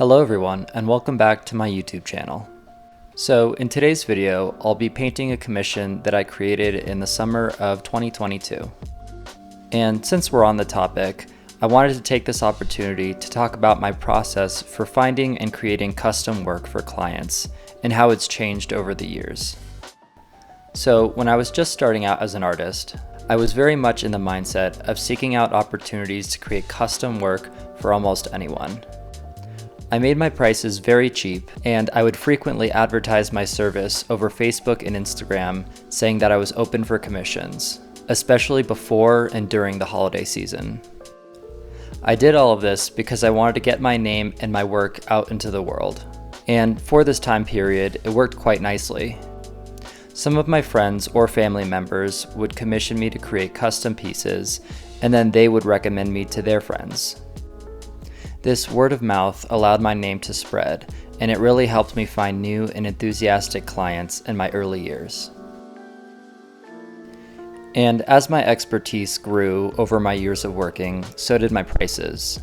Hello everyone, and welcome back to my YouTube channel. So in today's video, I'll be painting a commission that I created in the summer of 2022. And since we're on the topic, I wanted to take this opportunity to talk about my process for finding and creating custom work for clients and how it's changed over the years. So when I was just starting out as an artist, I was very much in the mindset of seeking out opportunities to create custom work for almost anyone. I made my prices very cheap, and I would frequently advertise my service over Facebook and Instagram, saying that I was open for commissions, especially before and during the holiday season. I did all of this because I wanted to get my name and my work out into the world. And for this time period, it worked quite nicely. Some of my friends or family members would commission me to create custom pieces, and then they would recommend me to their friends. This word of mouth allowed my name to spread, and it really helped me find new and enthusiastic clients in my early years. And as my expertise grew over my years of working, so did my prices.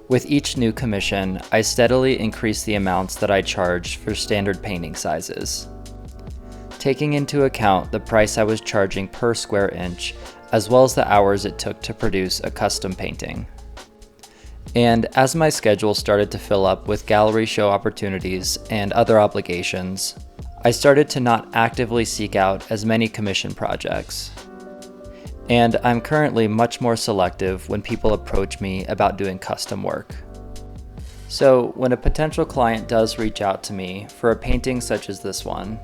With each new commission, I steadily increased the amounts that I charged for standard painting sizes, taking into account the price I was charging per square inch, as well as the hours it took to produce a custom painting. And as my schedule started to fill up with gallery show opportunities and other obligations, I started to not actively seek out as many commission projects. And I'm currently much more selective when people approach me about doing custom work. So when a potential client does reach out to me for a painting such as this one,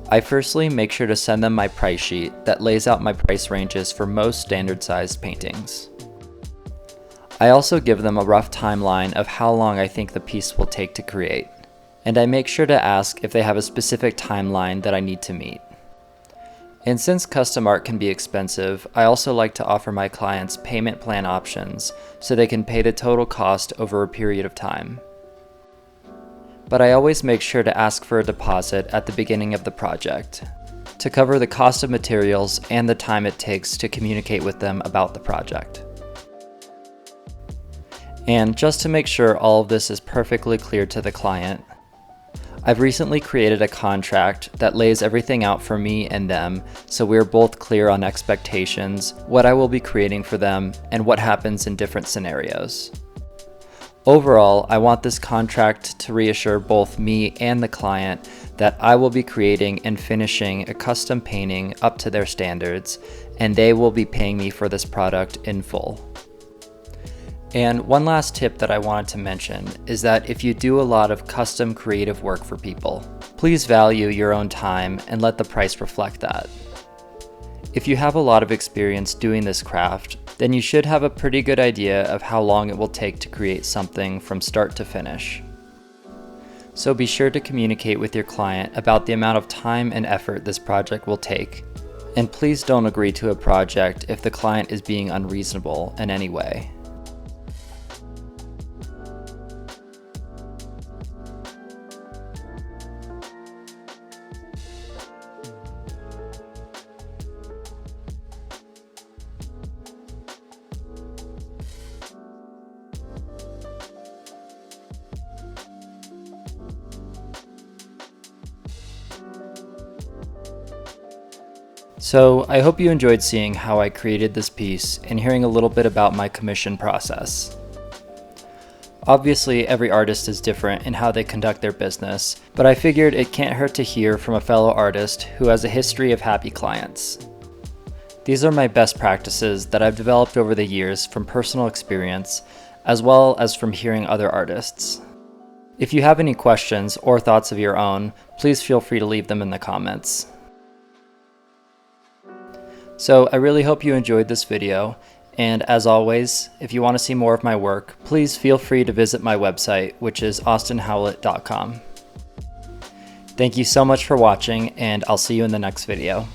I firstly make sure to send them my price sheet that lays out my price ranges for most standard sized paintings. I also give them a rough timeline of how long I think the piece will take to create, and I make sure to ask if they have a specific timeline that I need to meet. And since custom art can be expensive, I also like to offer my clients payment plan options so they can pay the total cost over a period of time. But I always make sure to ask for a deposit at the beginning of the project to cover the cost of materials and the time it takes to communicate with them about the project. And just to make sure all of this is perfectly clear to the client, I've recently created a contract that lays everything out for me and them so we're both clear on expectations, what I will be creating for them, and what happens in different scenarios. Overall, I want this contract to reassure both me and the client that I will be creating and finishing a custom painting up to their standards, and they will be paying me for this product in full. And one last tip that I wanted to mention is that if you do a lot of custom creative work for people, please value your own time and let the price reflect that. If you have a lot of experience doing this craft, then you should have a pretty good idea of how long it will take to create something from start to finish. So be sure to communicate with your client about the amount of time and effort this project will take, and please don't agree to a project if the client is being unreasonable in any way. So I hope you enjoyed seeing how I created this piece and hearing a little bit about my commission process. Obviously, every artist is different in how they conduct their business, but I figured it can't hurt to hear from a fellow artist who has a history of happy clients. These are my best practices that I've developed over the years from personal experience, as well as from hearing other artists. If you have any questions or thoughts of your own, please feel free to leave them in the comments. So I really hope you enjoyed this video, and as always, if you want to see more of my work, please feel free to visit my website, which is austinhowlett.com. Thank you so much for watching, and I'll see you in the next video.